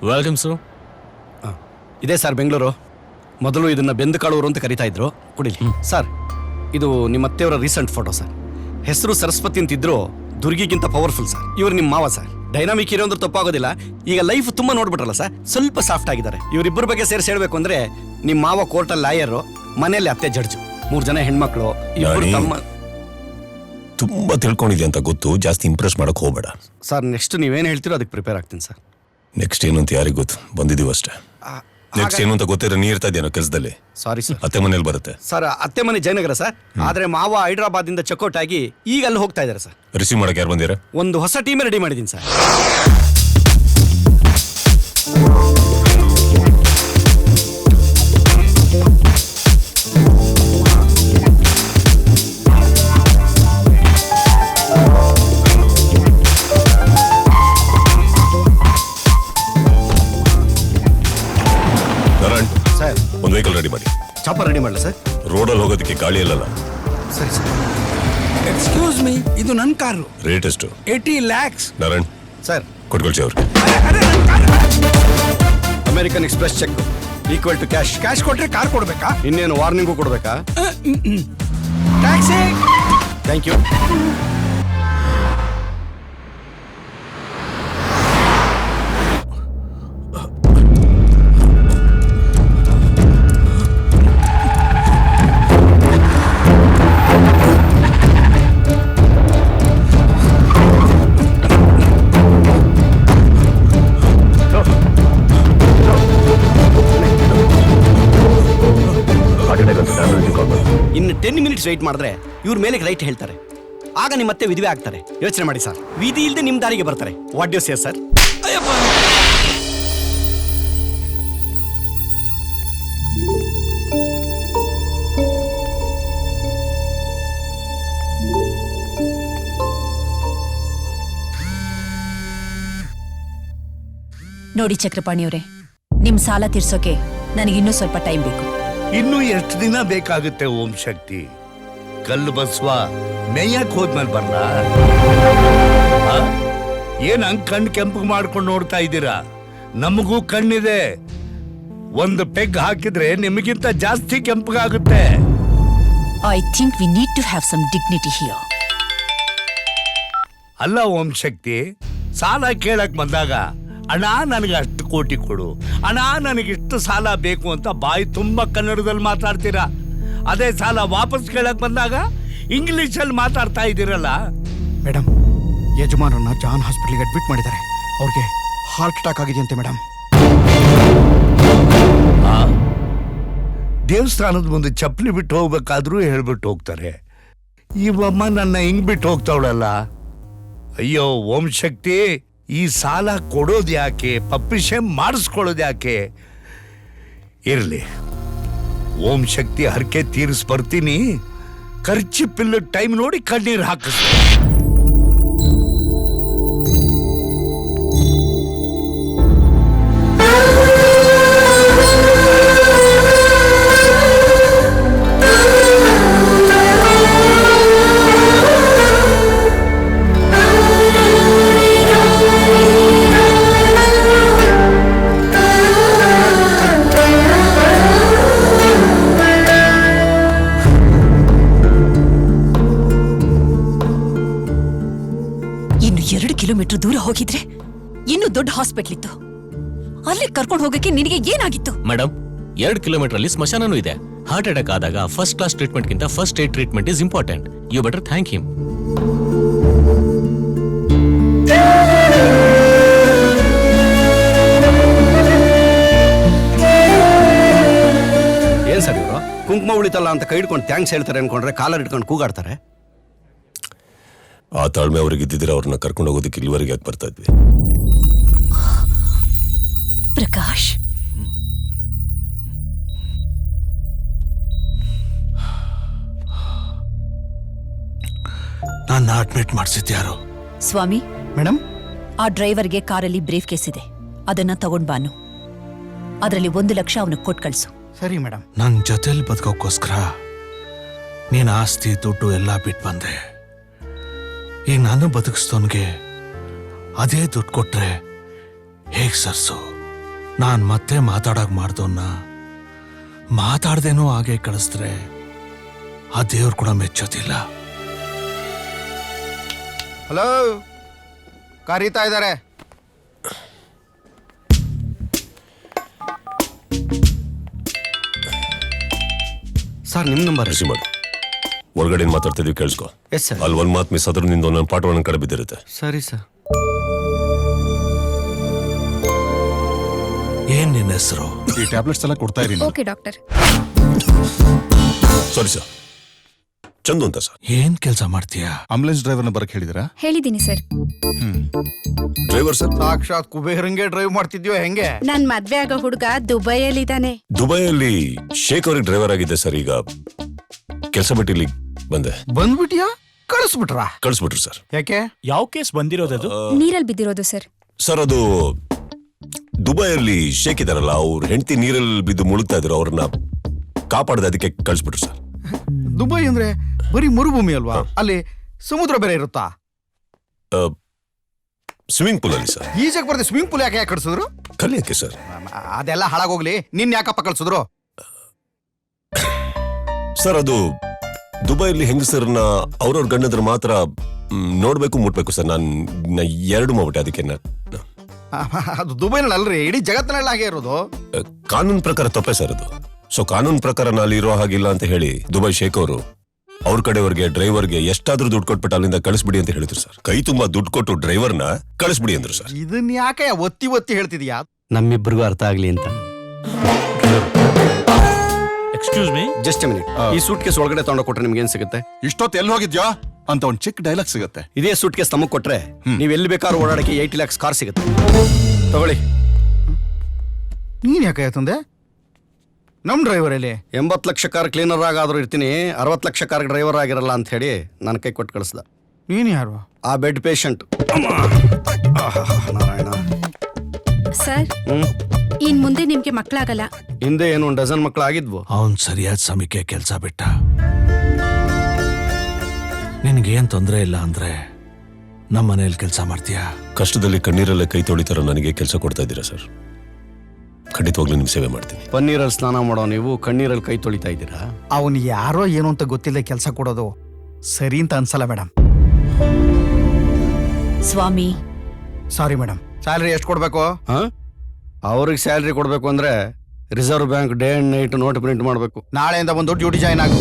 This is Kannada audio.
Welcome sir. ಇದೇ ಸರ್ ಬೆಂಗಳೂರು. ಮೊದಲು ಇದನ್ನ ಬೆಂದಕಾಳೂರು ಅಂತ ಕರಿತಾ ಇದ್ರು. ಕುಡಿಲಿ ಸರ್. ಇದು ನಿಮ್ಮ ಅತ್ತೆಯವರ ರೀಸೆಂಟ್ ಫೋಟೋ ಸರ್. ಹೆಸರು ಸರಸ್ವತಿ ಅಂತಿದ್ರು, ದುರ್ಗಿಗಿಂತ ಪವರ್ಫುಲ್ ಸರ್. ಇವ್ರು ನಿಮ್ಮ ಮಾವ ಸರ್. ಡೈನಾಮಿಕ್ ಇರೋ ಅಂದ್ರೆ ತಪ್ಪಾಗೋದಿಲ್ಲ. ಈಗ ಲೈಫ್ ತುಂಬಾ ನೋಡ್ಬಿಟ್ರಲ್ಲ ಸರ್, ಸ್ವಲ್ಪ ಸಾಫ್ಟ್ ಆಗಿದ್ದಾರೆ. ಇವರಿಬ್ಬರ ಬಗ್ಗೆ ಸೇರಿಸಿ ಹೇಳ್ಬೇಕು ಅಂದ್ರೆ ನಿಮ್ಮ ಮಾವ ಕೋರ್ಟಲ್ಲಿ ಲಾಯರು, ಮನೆಯಲ್ಲಿ ಅತ್ತೆ ಜಡ್ಜು, 3 ಜನ ಹೆಣ್ಮಕ್ಳು. ಇಬ್ಬರು ತಮ್ಮ. ತುಂಬಾ ತಿಳ್ಕೊಂಡಿದ್ದೆ ಅಂತ ಗೊತ್ತು, ಜಾಸ್ತಿ ಇಂಪ್ರೆಸ್ ಮಾಡಕ್ ಹೋಗ್ಬೇಡ ಸರ್. ನೆಕ್ಸ್ಟ್ ನೀವೇನು ಹೇಳ್ತೀರೋ ಅದಕ್ಕೆ ಪ್ರಿಪೇರ್ ಆಗ್ತೀನಿ ಸರ್. ನೆಕ್ಸ್ಟ್ ಏನು ಅಂತ ಯಾರಿಗೂ ಗೊತ್ತು, ಬಂದಿದೀವಿ ಅಷ್ಟೇ. ನೆಕ್ಸ್ಟ್ ಏನು ಅಂತ ಗೊತ್ತಿದ್ರೆ ನೀ ಇರ್ತಾ ಇದೆಯೋ ಕೆಲಸದಲ್ಲಿ. Sorry sir. ಅತ್ತೆ ಮನೇಲಿ ಬರುತ್ತೆ ಸರ್. ಅತ್ತೆ ಮನೆ ಜಯನಗರ ಸರ್. ಆದ್ರೆ ಮಾವ ಹೈದರಾಬಾದ್ ಇಂದ ಚೆಕ್ಔಟ್ ಆಗಿ ಈಗ ಅಲ್ಲಿ ಹೋಗ್ತಾ ಇದ್ದಾರೆ ಸರ್. ರಿಸೀವ್ ಮಾಡಕ್ಕೆ ಯಾರು ಬಂದಿರ? ಒಂದು ಹೊಸ ಟೀಮ್ ರೆಡಿ ಮಾಡಿದ್ದೀನಿ ಸರ್. ಒಂದು ವೆಹಿಕಲ್ ರೆಡಿ ಮಾಡಿ. ಚಾಪರ್ ರೆಡಿ ಮಾಡಲ ಸರ್? ರೋಡಲ್ಲಿ ಹೋಗೋದಕ್ಕೆ ಗಾಳಿ ಇಲ್ಲಲ್ಲ. ಸರಿ ಸರ್. ಎಕ್ಸ್ಕ್ಯೂಸ್ ಮೀ, ಇದು ನನ್ನ ಕಾರು. ರೇಟ್ ಎಷ್ಟು? 80 lakhs. ನಾರಾಯಣ್ ಸರ್, ಕೊಟ್ಕೊಳ್ಸಿ ಅವ್ರಿಗೆ. American Express cheque equal to cash. Cash ಕೊಟ್ರೆ ಕಾರ್ ಕೊಡ್ಬೇಕಾ? ಇನ್ನೇನು ವಾರ್ನಿಂಗು ಕೊಡ್ಬೇಕಾ? ಟ್ಯಾಕ್ಸಿ. Thank you. ಇನ್ನು 10 minutes ವೆಯ್ಟ್ ಮಾಡಿದ್ರೆ ಇವ್ರ ಮೇಲೆ ರೈಟ್ ಹೇಳ್ತಾರೆ. ಆಗ ನಿಮ್ಮ ಮತ್ತೆ ವಿಧವೆ ಆಗ್ತಾರೆ. ಯೋಚನೆ ಮಾಡಿ ಸರ್. ವಿಧಿ ಇಲ್ಲದೆ ನಿಮ್ಮ ದಾರಿಗೆ ಬರ್ತಾರೆ. What do say sir? ನೋಡಿ ಚಕ್ರಪಾಣಿಯವರೇ, ನಿಮ್ ಸಾಲ ತೀರ್ಸೋಕೆ ನನಗಿನ್ನೂ ಸ್ವಲ್ಪ ಟೈಮ್ ಬೇಕು. ಇನ್ನೂ ಎಷ್ಟು ದಿನ ಬೇಕಾಗುತ್ತೆ ಓಂ ಶಕ್ತಿ? ಕಲ್ಲು ಬಸ್ವ ಮೇಯಕ್ ಹೋದ್ಮೇಲೆ ಬರ್ಲ? ಏನ್ ಹಂಗ್ ಕಣ್ಣು ಕೆಂಪು ಮಾಡ್ಕೊಂಡು ನೋಡ್ತಾ ಇದ್ದೀರಾ? ನಮಗೂ ಕಣ್ಣಿದೆ. ಒಂದು ಪೆಗ್ ಹಾಕಿದ್ರೆ ನಿಮಗಿಂತ ಜಾಸ್ತಿ ಕೆಂಪಗಾಗುತ್ತೆ. I think we need to have some dignity here. ಅಲ್ಲ ಓಂ ಶಕ್ತಿ, ಸಾಲ ಕೇಳಕ್ ಬಂದಾಗ ಅಣ್ಣ ನನಗೆ ಅಷ್ಟು ಕೋಟಿ ಕೊಡು, ಅಣ್ಣ ನನಗಿಷ್ಟು ಸಾಲ ಬೇಕು ಅಂತ ಬಾಯಿ ತುಂಬಾ ಕನ್ನಡದಲ್ಲಿ ಮಾತಾಡ್ತೀರಾ. ಅದೇ ಸಾಲ ವಾಪಸ್ ಕೇಳಕ್ ಬಂದಾಗ ಇಂಗ್ಲಿಷಲ್ಲಿ ಮಾತಾಡ್ತಾ ಇದ್ದೀರಲ್ಲ. ಮೇಡಮ್, ಯಜಮಾನರನ್ನ ಜಾನ್ ಹಾಸ್ಪಿಟಲ್ಗೆ ಅಡ್ಮಿಟ್ ಮಾಡಿದ್ದಾರೆ. ಅವ್ರಿಗೆ ಹಾರ್ಟ್ ಅಟ್ಯಾಕ್ ಆಗಿದೆಯಂತೆ ಮೇಡಮ್. ದೇವಸ್ಥಾನದ ಮುಂದೆ ಚಪ್ಪಲಿ ಬಿಟ್ಟು ಹೋಗ್ಬೇಕಾದ್ರೂ ಹೇಳ್ಬಿಟ್ಟು ಹೋಗ್ತಾರೆ. ಇವಮ್ಮ ನನ್ನ ಹಿಂಗ್ ಬಿಟ್ಟು ಹೋಗ್ತಾವಳಲ್ಲ. ಅಯ್ಯೋ ಓಂ ಶಕ್ತಿ, ಈ ಸಾಲ ಕೊಡೋದು ಯಾಕೆ, ಪಪ್ಪಿಷೆ ಮಾಡಿಸ್ಕೊಳ್ಳೋದು ಯಾಕೆ? ಇರ್ಲಿ, ಓಂ ಶಕ್ತಿ ಹರಕೆ ತೀರಿಸ್ ಬರ್ತೀನಿ. ಖರ್ಚು ಪಿಲ್ಲ ಟೈಮ್ ನೋಡಿ ಕಣ್ಣೀರು ಹಾಕಿಸ್ತೀನಿ. ಇನ್ನು 2 ಕಿಲೋಮೀಟರ್ ದೂರ ಹೋಗಿದ್ರೆ ಇನ್ನು ದೊಡ್ಡ ಹಾಸ್ಪಿಟಲ್ ಇತ್ತು. ಅಲ್ಲಿ ಕರ್ಕೊಂಡು ಹೋಗಕ್ಕೆ ನಿನಗೆ ಏನಾಗಿತ್ತು? ಮೇಡಮ್, 2 ಕಿಲೋಮೀಟರ್ ಅಲ್ಲಿ ಸ್ಮಶಾನನೂ ಇದೆ. ಹಾರ್ಟ್ ಅಟ್ಯಾಕ್ ಆದಾಗ ಫಸ್ಟ್ ಕ್ಲಾಸ್ ಟ್ರೀಟ್ಮೆಂಟ್ ಗಿಂತ first aid treatment is important. You better thank him. ಏನ್ ಸರ್ ಇವರು ಕುಂಕುಮ ಉಳಿತಲ್ಲ ಅಂತ ಕೈ ಹಿಡ್ಕೊಂಡು ಥ್ಯಾಂಕ್ಸ್ ಹೇಳ್ತಾರೆ ಅನ್ಕೊಂಡ್ರೆ ಕಾಲರ್ ಇಟ್ಕೊಂಡು ಕೂಗಾಡ್ತಾರೆ. ಆ ತಾಳ್ಮೆ ಅವ್ರಿಗೆ ಇದ್ದಿದ್ರೆ ಅವ್ರನ್ನ ಕರ್ಕೊಂಡು ಹೋಗೋದಕ್ಕೆ ಇಲ್ಲಿವರೆಗೆ ಯಾಕೆ ಬರ್ತಾ ಇದ್ವಿ? ಪ್ರಕಾಶ್, ನನ್ನ ಅಡ್ಮಿಟ್ ಮಾಡಿಸಿದ್ಯಾರು? ಸ್ವಾಮಿ, ಮೇಡಮ್, ಆ ಡ್ರೈವರ್ಗೆ ಕಾರಲ್ಲಿ ಬ್ರೀಫ್ ಕೇಸ್ ಇದೆ. ಅದನ್ನ ತಗೊಂಡ್ ಬಾನು. ಅದರಲ್ಲಿ 1 ಲಕ್ಷ ಅವನಿಗೆ ಕೊಟ್ಟು ಕಳ್ಸು. ಸರಿ ಮೇಡಮ್. ನನ್ ಜೊತೆಲಿ ಬದುಕೋಕ್ಕೋಸ್ಕರ ನೀನ್ ಆಸ್ತಿ ದುಡ್ಡು ಎಲ್ಲ ಬಿಟ್ಟು ಬಂದೆ. ಈಗ ನಾನು ಬದುಕಿಸ್ತವನ್ಗೆ ಅದೇ ದುಡ್ಡು ಕೊಟ್ರೆ ಹೇಗ್ ಸರ್ಸು? ನಾನ್ ಮತ್ತೆ ಮಾತಾಡಕ್ ಮಾಡ್ದವನ್ನ ಮಾತಾಡ್ದೇನೋ ಹಾಗೆ ಕಳಿಸಿದ್ರೆ ಆ ದೇವ್ರು ಕೂಡ ಮೆಚ್ಚೋದಿಲ್ಲ. ಹಲೋ, ಕರೀತಾ ಇದ್ದಾರೆ. ಸರ್ ನಿಮ್ಮ ನಂಬರ್ ರಿಸೀವ್ ಮಾಡು. ಒಳಗಡೆ ಏನ್ ಮಾತಾಡ್ತಿದ್ವಿ ಕೇಳಿಸ್ಕೊ. Yes sir. ಅಲ್ಲಿ ಒಂದ್ ಮಾತು ಮಿಸ್ ಆದ್ರೂ ನಿಂದ ಒಂದೊಂದು ಪಾಠ ಒಂದೊಂದು ಕಡೆ ಬಿದ್ದಿರುತ್ತೆ. ಸರಿ ಸರ್. ಏನ್ ನಿನ್ನ ಹೆಸರು? ಈ ಟ್ಯಾಬ್ಲೆಟ್ಸ್ ಎಲ್ಲ ಕೊಡ್ತಾ ಇರಿ. Okay doctor. Sorry sir, Chandu ಅಂತ ಸರ್. ಏನ್ ಕೆಲಸ ಮಾಡ್ತೀಯಾ? ಆಂಬುಲೆನ್ಸ್ ಡ್ರೈವರ್ನ ಬರಕ್ ಹೇಳಿದಿರಾ? ಹೇಳಿದ್ದೀನಿ ಸರ್. Driver sir? ಸಾಕ್ಷಾತ್ ಕುಬೇರಂಗೆ ಡ್ರೈವ್ ಮಾಡ್ತಿದ್ಯೋ ಹೆಂಗೆ? ನನ್ ಮದ್ವೆ ಆಗೋ ಹುಡುಗ ದುಬೈಯಲ್ಲಿದ್ದಾನೆ. ದುಬೈಯಲ್ಲಿ ಶೇಖ್ ಅವ್ರಿಗೆ ಡ್ರೈವರ್ ಆಗಿದ್ದೆ ಸರ್. ಈಗ ಕೆಲಸ ಬಿಟ್ಟು ಇಲ್ಲಿ ಬಂದೆ. ಬಂದ್ಬಿಟ್ಯಾ? ಕಳಿಸ್ಬಿಟ್ರಾ? ಕಳಿಸ್ಬಿಟ್ರು ಸರ್. ಯಾಕೆ? ಯಾವ ಕೇಸ್ ಬಂದಿರೋದದು? ನೀರಲ್ಲಿ ಬಿದ್ದಿರೋದು ಸರ್. ಸರ್ ಅದು ದುಬೈಯಲ್ಲಿ ಶೇಖ್ ಇದಾರಲ್ಲ, ಅವ್ರ ಹೆಂಡತಿ ನೀರಲ್ಲಿ ಬಿದ್ದು ಮುಳುಗ್ತಾ ಇದ್ರು, ಅವ್ರನ್ನ ಕಾಪಾಡದೆ ಅದಕ್ಕೆ ಕಳಿಸ್ಬಿಟ್ರು ಸರ್. ದುಬೈ ಅಂದ್ರೆ ಬರೀ ಮರುಭೂಮಿ ಅಲ್ವಾ? ಅಲ್ಲಿ ಸಮುದ್ರ ಬೇರೆ ಇರುತ್ತಾ? ಸ್ವಿಮ್ಮಿಂಗ್ ಪೂಲ್ ಅಲ್ಲಿ ಸರ್. ಈಜಕ್ ಬರ್ದೆ ಸ್ವಿಮ್ಮಿಂಗ್ ಪೂಲ್ ಯಾಕೆ ಕಳ್ಸಿದ್ರು? ಕಲಿಯಕ್ಕೆ ಸರ್. ಅದೆಲ್ಲ ಹಾಳಾಗೋಗ್ಲಿ, ನಿನ್ ಯಾಕಪ್ಪ ಕಳ್ಸಿದ್ರು? ಸರ್ ಅದು ದುಬೈಯಲ್ಲಿ ಹೆಂಗಸರನ್ನ ಅವ್ರವ್ರ ಗಂಡದ್ರ ಮಾತ್ರ ನೋಡ್ಬೇಕು, ಮುಟ್ಬೇಕು ಸರ್. ನಾನು ಎರಡು ಮಾಡ್ಬಿಟ್ಟೆ. ಅದಕ್ಕೆ ಅದು ದುಬೈನಲ್ಲಿ ಅಲ್ರಿ, ಇಡೀ ಜಗತ್ತಿನಲ್ಲಿ ಹಾಗೆ ಇರೋದು. ಕಾನೂನು ಪ್ರಕಾರ ತಪ್ಪೆ ಸರ್ ಅದು. ಸೊ ಕಾನೂನು ಪ್ರಕಾರ ನಾನು ಇರೋ ಹಾಗಿಲ್ಲ ಅಂತ ಹೇಳಿ ದುಬೈ ಶೇಖ್ ಅವರು ಅವ್ರ ಕಡೆಯವ್ರಿಗೆ ಡ್ರೈವರ್ಗೆ ಎಷ್ಟಾದ್ರೂ ದುಡ್ಡು ಕೊಟ್ಬಿಟ್ಟು ಅಲ್ಲಿಂದ ಕಳಿಸ್ಬಿಡಿ ಅಂತ ಹೇಳಿದ್ರು ಸರ್. ಕೈ ತುಂಬಾ ದುಡ್ಡು ಕೊಟ್ಟು ಡ್ರೈವರ್ನ ಕಳಿಸ್ಬಿಡಿ ಅಂದ್ರು ಸರ್. ಇದನ್ನ ಯಾಕೆ ಒತ್ತಿ ಒತ್ತಿ ಹೇಳ್ತಿದ್ಯಾ? ನಮ್ಮಿಬ್ಬರಿಗೂ ಅರ್ಥ ಆಗ್ಲಿ ಅಂತ. Excuse me, just minute. ಈ ಸೂಟ್ ಕೇಸ್ ಒಳಗಡೆ ತಗೊಂಡು ಕೊಟ್ರೆ ನಿಮ್ಗೆ ಏನ್ ಸಿಗುತ್ತೆ? ಇಷ್ಟೊತ್ತು ಎಲ್ಲಿ ಹೋಗಿದ್ಯಾ ಅಂತ ಒಂದ್ ಚಿಕ್ಕ ಡೈಲಾಗ್ ಸಿಗುತ್ತೆ. ಇದೇ ಸೂಟ್ ಕೇಸ್ ನಮಗ್ ಕೊಟ್ರೆ ನೀವ್ ಎಲ್ಲಿ ಬೇಕಾದ್ರೂ ಓಡಾಡಕ್ಕೆ 80 lakhs ಕಾರ್ ಸಿಗುತ್ತೆ. ತಗೊಳ್ಳಿ. ನೀನ್ ಯಾಕೆ ತಂದೆ? ನಮ್ ಡ್ರೈವರ್ ಅಲ್ಲಿ 80 ಲಕ್ಷ ಕಾರ್ ಕ್ಲೀನರ್ ಆಗಾದ್ರೂ ಇರ್ತೀನಿ, 60 ಲಕ್ಷ ಕಾರ್ ಡ್ರೈವರ್ ಆಗಿರಲ್ಲ ಅಂತ ಹೇಳಿ ನನ್ನ ಕೈ ಕೊಟ್ಟು ಕಳಿಸ್ದ. ನೀನ್ ಯಾರು? ಆ ಬೆಡ್ ಪೇಷಂಟ್. ನಾರಾಯಣ. ಸರ್, ಇನ್ ಮುಂದೆ ನಿಮ್ಗೆ ಮಕ್ಕಳಾಗಲ್ಲ. ಹಿಂದೆ ಏನು 1 ಡಜನ್ ಮಕ್ಕಳು ಆಗಿದ್ವು. ಅವನ್ ಸರಿಯಾದ ಸಮಯಕ್ಕೆ ಕೆಲಸ ಬಿಟ್ಟ. ನಿನ್ಗೇನ್ ತೊಂದ್ರೆ ಇಲ್ಲ ಅಂದ್ರೆ ನಮ್ಮ ಮನೇಲಿ ಕೆಲಸ ಮಾಡ್ತೀಯಾ? ಕಷ್ಟದಲ್ಲಿ ಕಣ್ಣೀರಲ್ಲೇ ಕೈ ತೊಳಿತಾರೋ ನನಗೆ ಕೆಲಸ ಕೊಡ್ತಾ ಇದ್ದೀರಾ ಸರ್. ಖಂಡಿತವಾಗ್ಲೂ ನಿಮ್ ಸೇವೆ ಮಾಡ್ತೀನಿ. ಪನ್ನೀರಲ್ಲಿ ಸ್ನಾನ ಮಾಡೋ ನೀವು ಕಣ್ಣೀರಲ್ಲಿ ಕೈ ತೊಳಿತಾ ಇದ್ದೀರಾ? ಅವನ್ ಯಾರೋ ಏನು ಅಂತ ಗೊತ್ತಿಲ್ಲ ಕೆಲಸ ಕೊಡೋದು ಸರಿ ಅಂತ ಅನ್ಸಲ್ಲ ಮೇಡಮ್. ಸ್ವಾಮಿ, ಸಾರಿ ಮೇಡಮ್. ಸ್ಯಾಲರಿ ಎಷ್ಟು ಕೊಡ್ಬೇಕು? ಅವ್ರಿಗೆ ಸ್ಯಾಲ್ರಿ ಕೊಡ್ಬೇಕು ಅಂದ್ರೆ reserve bank day and night note print ಮಾಡಬೇಕು. ನಾಳೆಯಿಂದ ಒಂದು ಡ್ಯೂಟಿ ಜಾಯ್ನ್ ಆಗು.